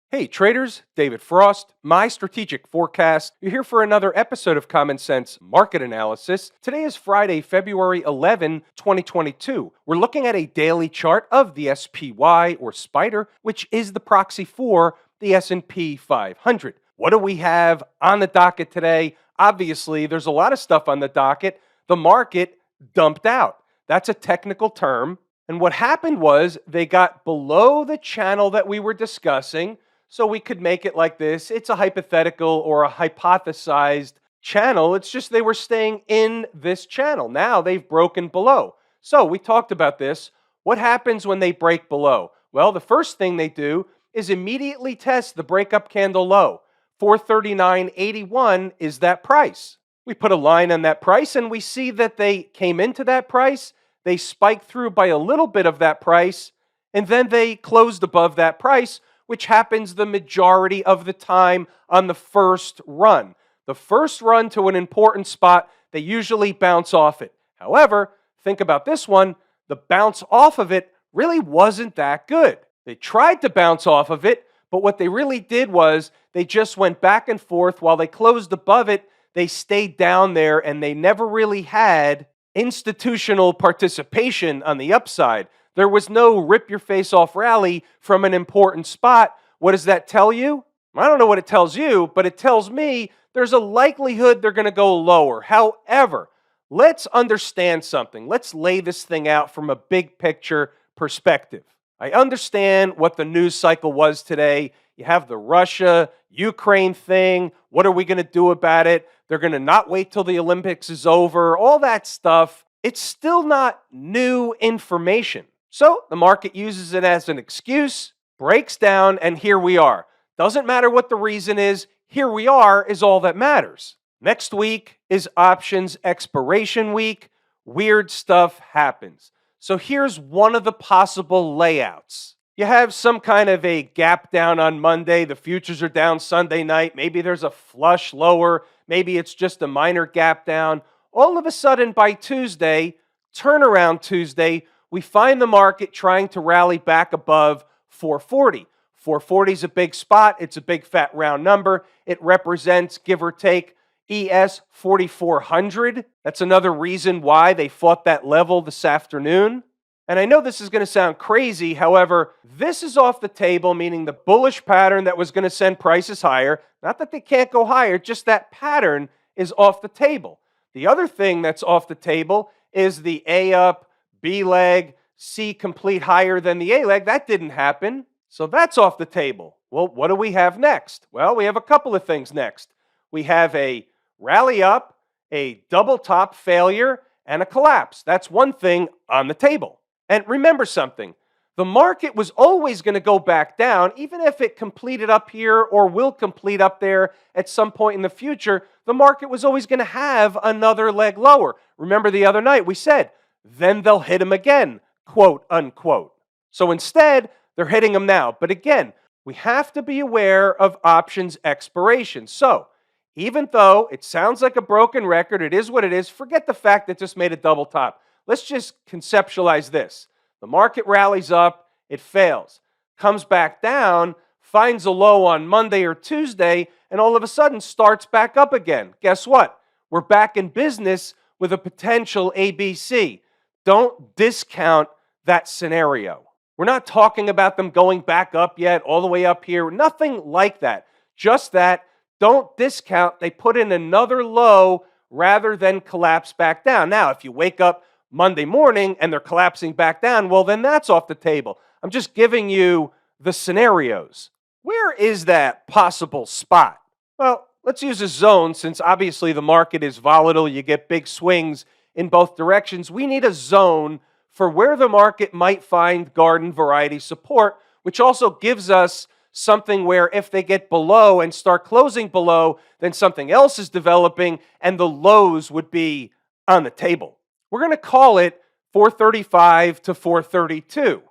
Hey traders, David Frost, my strategic forecast. You're here for another episode of Common Sense Market Analysis. Today is Friday, February 11, 2022. We're looking at a daily chart of the SPY or Spider, which is the proxy for the S&P 500. What do we have on the docket today? Obviously, there's a lot of stuff on the docket. The market dumped out. That's a technical term. And what happened was they got below the channel that we were discussing. So we could make it like this. It's a hypothetical or a hypothesized channel. It's just they were staying in this channel. Now they've broken below. So we talked about this. What happens when they break below? Well, the first thing they do is immediately test the breakup candle low. 439.81 is that price. We put a line on that price and we see that they came into that price. They spiked through by a little bit of that price and then they closed above that price, which happens the majority of the time on the first run. The first run to an important spot, they usually bounce off it. However, think about this one, the bounce off of it really wasn't that good. They tried to bounce off of it, but what they really did was they just went back and forth. While they closed above it, they stayed down there and they never really had institutional participation on the upside. There was no rip-your-face-off rally from an important spot. What does that tell you? I don't know what it tells you, but it tells me there's a likelihood they're going to go lower. However, let's understand something. Let's lay this thing out from a big picture perspective. I understand what the news cycle was today. You have the Russia-Ukraine thing. What are we going to do about it? They're going to not wait till the Olympics is over. All that stuff. It's still not new information. So the market uses it as an excuse, breaks down, and here we are. Doesn't matter what the reason is, here we are is all that matters. Next week is options expiration week. Weird stuff happens. So here's one of the possible layouts. You have some kind of a gap down on Monday. The futures are down Sunday night. Maybe there's a flush lower. Maybe it's just a minor gap down. All of a sudden by Tuesday, turnaround Tuesday, we find the market trying to rally back above 440. 440 is a big spot. It's a big fat round number. It represents, give or take, ES 4400. That's another reason why they fought that level this afternoon. And I know this is going to sound crazy. However, this is off the table, meaning the bullish pattern that was going to send prices higher. Not that they can't go higher, just that pattern is off the table. The other thing that's off the table is the A up, B leg, C complete higher than the A leg. That didn't happen. So that's off the table. Well, what do we have next? Well, we have a couple of things next. We have a rally up, a double top failure, and a collapse. That's one thing on the table. And remember something. The market was always going to go back down, even if it completed up here or will complete up there at some point in the future. The market was always going to have another leg lower. Remember the other night we said, then they'll hit him again, quote unquote. So instead, they're hitting him now. But again, we have to be aware of options expiration. So even though it sounds like a broken record, it is what it is. Forget the fact that it just made a double top. Let's just conceptualize this. The market rallies up, it fails, comes back down, finds a low on Monday or Tuesday, and all of a sudden starts back up again. Guess what? We're back in business with a potential ABC. Don't discount that scenario. We're not talking about them going back up yet, all the way up here. Nothing like that. Just that, don't discount. They put in another low rather than collapse back down. Now, if you wake up Monday morning and they're collapsing back down, well, then that's off the table. I'm just giving you the scenarios. Where is that possible spot? Well, let's use a zone since obviously the market is volatile. You get big swings in both directions. We need a zone for where the market might find garden variety support, which also gives us something where if they get below and start closing below, then something else is developing and the lows would be on the table. We're going to call it 435 to 432.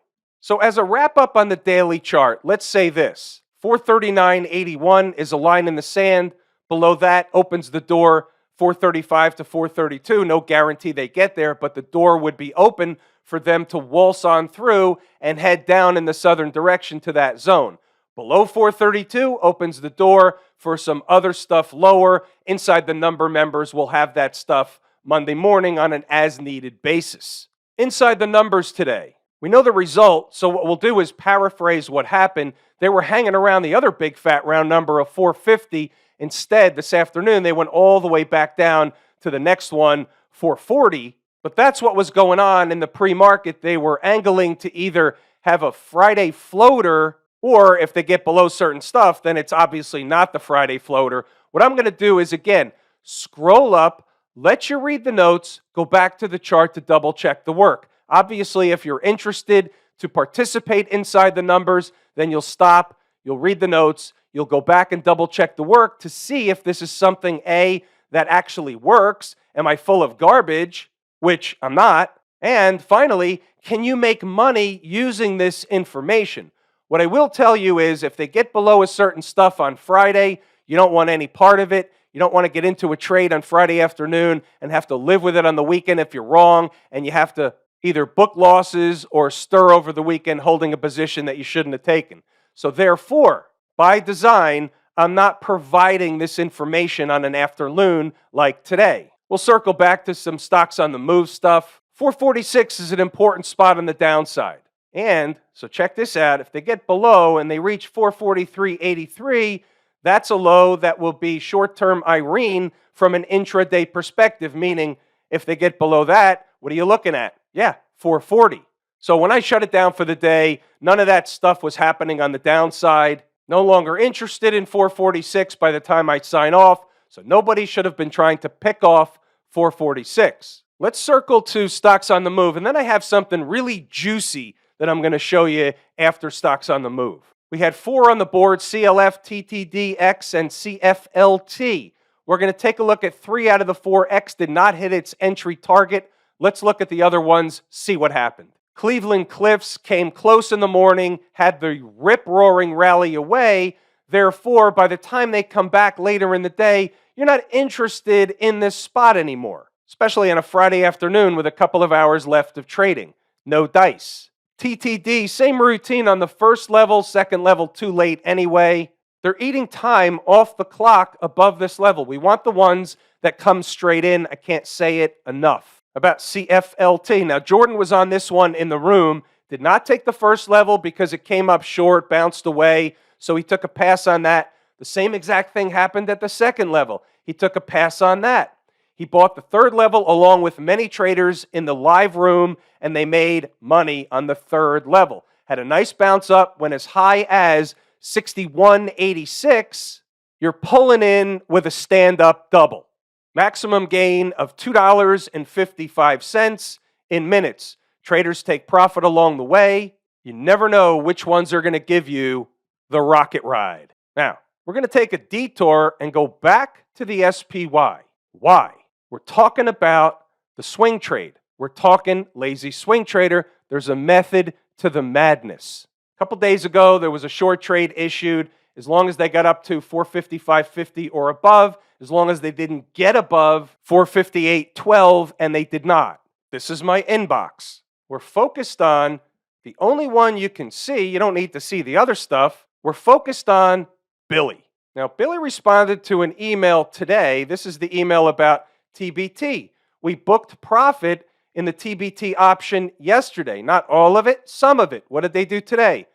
So as a wrap up on the daily chart, let's say this. 439.81 is a line in the sand. Below that opens the door 435 to 432. No guarantee they get there, but the door would be open for them to waltz on through and head down in the southern direction to that zone. Below 432 opens the door for some other stuff lower. Inside the number members will have that stuff Monday morning on an as-needed basis. Inside the numbers today, we know the result, so what we'll do is paraphrase what happened. They were hanging around the other big fat round number of 450. Instead, this afternoon, they went all the way back down to the next one, 440. But that's what was going on in the pre-market. They were angling to either have a Friday floater, or if they get below certain stuff, then it's obviously not the Friday floater. What I'm going to do is, again, scroll up, let you read the notes, go back to the chart to double check the work. Obviously, if you're interested to participate inside the numbers, then you'll stop, you'll read the notes, you'll go back and double check the work to see if this is something, A, that actually works. Am I full of garbage? Which I'm not. And finally, can you make money using this information? What I will tell you is if they get below a certain stuff on Friday, you don't want any part of it. You don't want to get into a trade on Friday afternoon and have to live with it on the weekend if you're wrong, and you have to either book losses or stir over the weekend holding a position that you shouldn't have taken. So therefore, by design, I'm not providing this information on an afternoon like today. We'll circle back to some stocks on the move stuff. 446 is an important spot on the downside. And so check this out. If they get below and they reach 443.83, that's a low that will be short-term Irene from an intraday perspective, meaning if they get below that, what are you looking at? Yeah, 440. So when I shut it down for the day, none of that stuff was happening on the downside. No longer interested in 446 by the time I sign off, so nobody should have been trying to pick off 446. Let's circle to stocks on the move, and then I have something really juicy that I'm going to show you after stocks on the move. We had 4 on the board, CLF, TTDX, and CFLT. We're going to take a look at 3 out of the 4. X did not hit its entry target. Let's look at the other ones, see what happened. Cleveland Cliffs came close in the morning, had the rip-roaring rally away. Therefore, by the time they come back later in the day, you're not interested in this spot anymore, especially on a Friday afternoon with a couple of hours left of trading. No dice. TTD, same routine on the first level, second level too late anyway. They're eating time off the clock above this level. We want the ones that come straight in. I can't say it enough. About CFLT. Now, Jordan was on this one in the room, did not take the first level because it came up short, bounced away, so he took a pass on that. The same exact thing happened at the second level. He took a pass on that. He bought the third level along with many traders in the live room, and they made money on the third level. Had a nice bounce up, went as high as 61.86. You're pulling in with a stand-up double. Maximum gain of $2.55 in minutes. Traders take profit along the way. You never know which ones are going to give you the rocket ride. Now, we're going to take a detour and go back to the SPY. Why? We're talking about the swing trade. We're talking lazy swing trader. There's a method to the madness. A couple days ago, there was a short trade issued. As long as they got up to 455.50 or above, as long as they didn't get above 458.12, and they did not. This is my inbox. We're focused on the only one you can see. You don't need to see the other stuff. We're focused on Billy. Now, Billy responded to an email today. This is the email about TBT. We booked profit in the TBT option yesterday. Not all of it, some of it. What did they do today?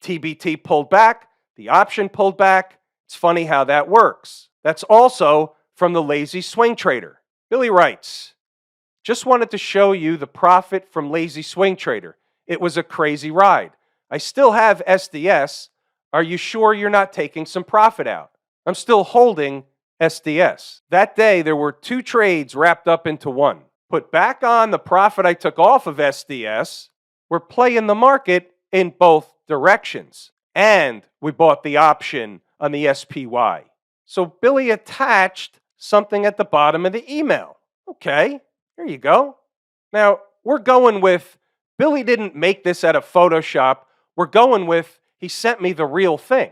TBT pulled back. The option pulled back. It's funny how that works. That's also from the lazy swing trader. Billy writes, just wanted to show you the profit from lazy swing trader. It was a crazy ride. I still have SDS. Are you sure you're not taking some profit out? I'm still holding SDS. That day, there were 2 trades wrapped up into one. Put back on the profit I took off of SDS. We're playing the market in both directions. And we bought the option on the SPY. So Billy attached something at the bottom of the email. Okay, here you go. Now, we're going with, Billy didn't make this out of Photoshop. We're going with, he sent me the real thing.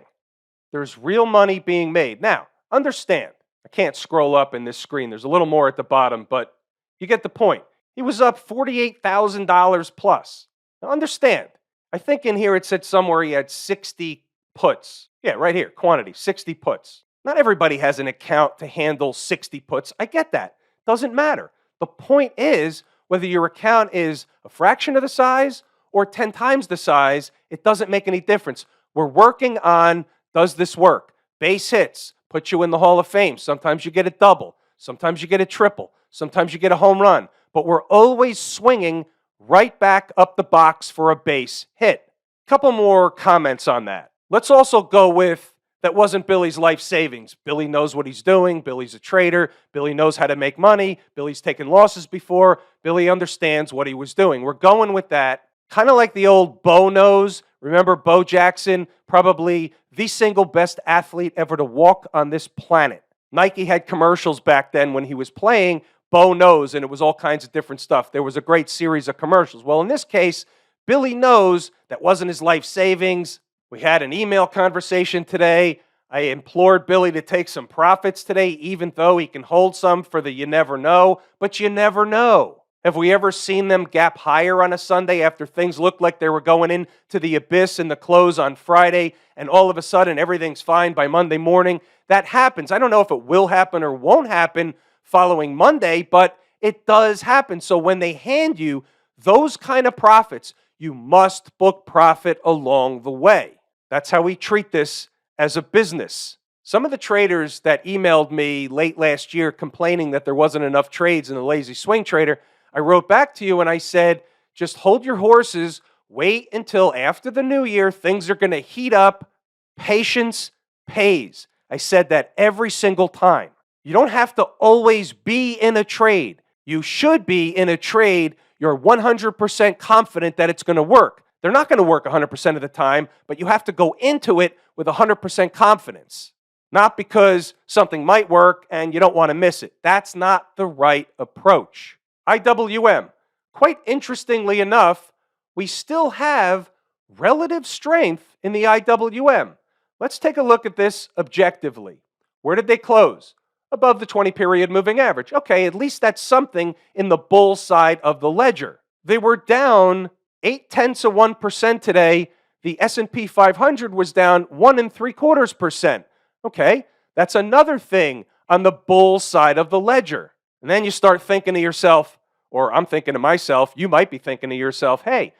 There's real money being made. Now, understand, I can't scroll up in this screen. There's a little more at the bottom, but you get the point. He was up $48,000 plus. Now, understand, I think in here it said somewhere he had 60 puts. Yeah, right here, quantity, 60 puts. Not everybody has an account to handle 60 puts. I get that. Doesn't matter. The point is, whether your account is a fraction of the size or 10 times the size, it doesn't make any difference. We're working on, does this work? Base hits put you in the Hall of Fame. Sometimes you get a double. Sometimes you get a triple. Sometimes you get a home run. But we're always swinging right back up the box for a base hit. Couple more comments on that. Let's also go with, that wasn't Billy's life savings. Billy knows what he's doing. Billy's a trader. Billy knows how to make money. Billy's taken losses before. Billy understands what he was doing. We're going with that. Kind of like the old Bo knows. Remember Bo Jackson, probably the single best athlete ever to walk on this planet. Nike had commercials back then when he was playing Bo knows, and it was all kinds of different stuff. There was a great series of commercials. Well, in this case, Billy knows that wasn't his life savings. We had an email conversation today. I implored Billy to take some profits today, even though he can hold some for the you never know, but you never know. Have we ever seen them gap higher on a Sunday after things looked like they were going into the abyss in the close on Friday, and all of a sudden everything's fine by Monday morning? That happens. I don't know if it will happen or won't happen following Monday, but it does happen. So when they hand you those kind of profits, you must book profit along the way. That's how we treat this as a business. Some of the traders that emailed me late last year complaining that there wasn't enough trades in the lazy swing trader, I wrote back to you and I said, just hold your horses, wait until after the new year, things are going to heat up. Patience pays. I said that every single time. You don't have to always be in a trade. You should be in a trade you're 100% confident that it's going to work. They're not going to work 100% of the time, but you have to go into it with 100% confidence. Not because something might work and you don't want to miss it. That's not the right approach. IWM. Quite interestingly enough, we still have relative strength in the IWM. Let's take a look at this objectively. Where did they close? Above the 20-period moving average. Okay, at least that's something in the bull side of the ledger. They were down 0.8% today. The S&P 500 was down 1.75%. Okay, that's another thing on the bull side of the ledger. And then you start thinking to yourself, or I'm thinking to myself, you might be thinking to yourself, hey,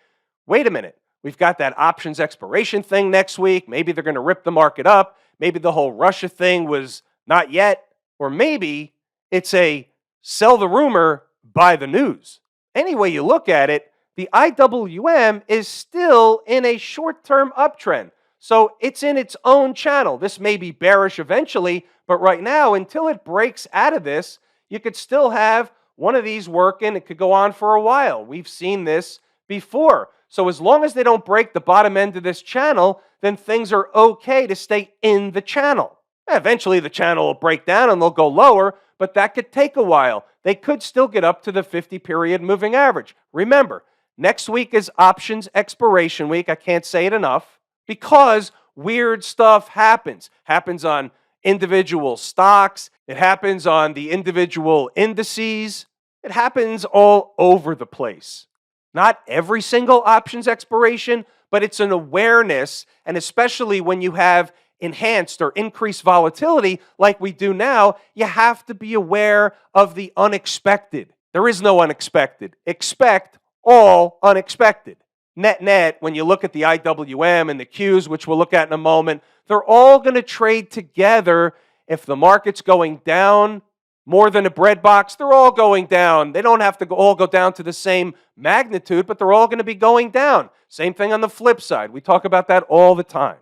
wait a minute. We've got that options expiration thing next week. Maybe they're going to rip the market up. Maybe the whole Russia thing was not yet. Or maybe it's a sell the rumor, buy the news. Any way you look at it, the IWM is still in a short-term uptrend. So it's in its own channel. This may be bearish eventually, but right now, until it breaks out of this, you could still have one of these working. It could go on for a while. We've seen this before. So as long as they don't break the bottom end of this channel, then things are okay to stay in the channel. Eventually, the channel will break down and they'll go lower, but that could take a while. They could still get up to the 50-period moving average. Remember, next week is options expiration week. I can't say it enough because weird stuff happens. Happens on individual stocks. It happens on the individual indices. It happens all over the place. Not every single options expiration, but it's an awareness, and especially when you have enhanced or increased volatility like we do now, you have to be aware of the unexpected. There is no unexpected. Expect all unexpected. Net, when you look at the IWM and the Qs, which we'll look at in a moment, they're all going to trade together. If the market's going down more than a bread box, they're all going down. They don't have to all go down to the same magnitude, but they're all going to be going down. Same thing on the flip side. We talk about that all the time.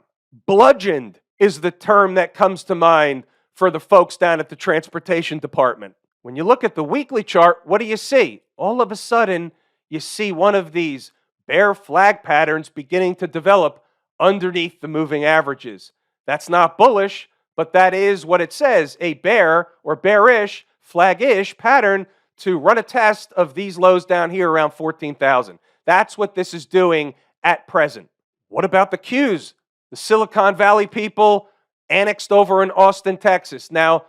Bludgeoned is the term that comes to mind for the folks down at the transportation department. When you look at the weekly chart, what do you see? All of a sudden, you see one of these bear flag patterns beginning to develop underneath the moving averages. That's not bullish, but that is what it says, a bear or bearish, flag-ish pattern to run a test of these lows down here around 14,000. That's what this is doing at present. What about the Qs? The Silicon Valley people annexed over in Austin, Texas. Now,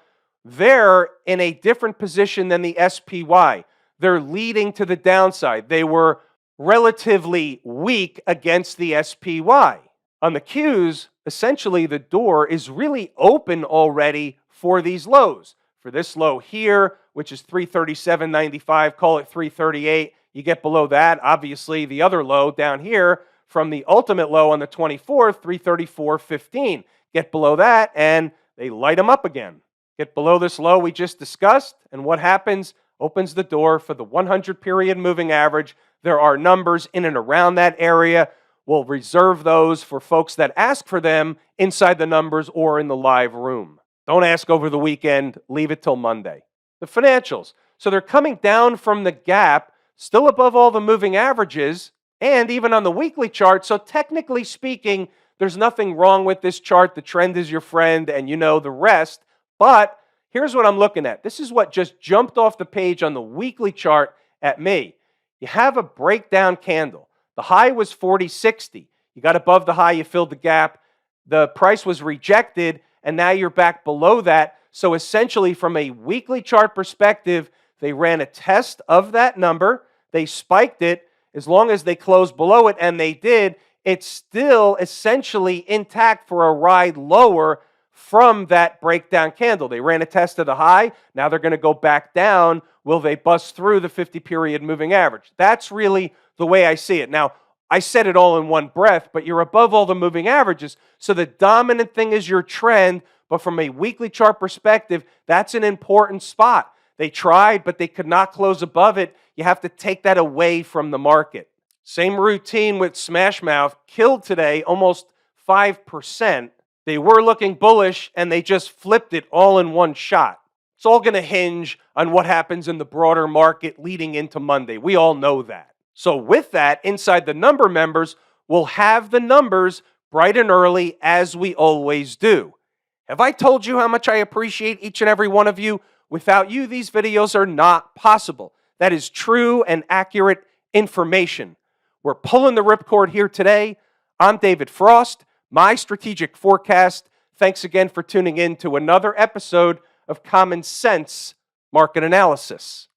they're in a different position than the SPY. They're leading to the downside. They were relatively weak against the SPY. On the Qs, essentially the door is really open already for these lows. For this low here, which is 337.95, call it 338. You get below that, obviously the other low down here from the ultimate low on the 24th, 334.15. Get below that and they light them up again. Get below this low we just discussed, and what happens? Opens the door for the 100 period moving average. There are numbers in and around that area. We'll reserve those for folks that ask for them inside the numbers or in the live room. Don't ask over the weekend. Leave it till Monday. The financials. So they're coming down from the gap, still above all the moving averages, and even on the weekly chart. So technically speaking, there's nothing wrong with this chart. The trend is your friend, and you know the rest. But here's what I'm looking at. This is what just jumped off the page on the weekly chart at me. You have a breakdown candle. The high was 40.60. You got above the high, you filled the gap. The price was rejected, and now you're back below that. So essentially, from a weekly chart perspective, they ran a test of that number. They spiked it. As long as they closed below it, and they did, it's still essentially intact for a ride lower from that breakdown candle. They ran a test of the high. Now they're going to go back down. Will they bust through the 50-period moving average? That's really the way I see it. Now, I said it all in one breath, but you're above all the moving averages. So the dominant thing is your trend, but from a weekly chart perspective, that's an important spot. They tried, but they could not close above it. You have to take that away from the market. Same routine with Smashmouth, killed today almost 5%. They were looking bullish, and they just flipped it all in one shot. It's all going to hinge on what happens in the broader market leading into Monday. We all know that. So with that, inside the number members, we'll have the numbers bright and early as we always do. Have I told you how much I appreciate each and every one of you? Without you, these videos are not possible. That is true and accurate information. We're pulling the ripcord here today. I'm David Frost, my strategic forecast. Thanks again for tuning in to another episode of Common Sense Market Analysis.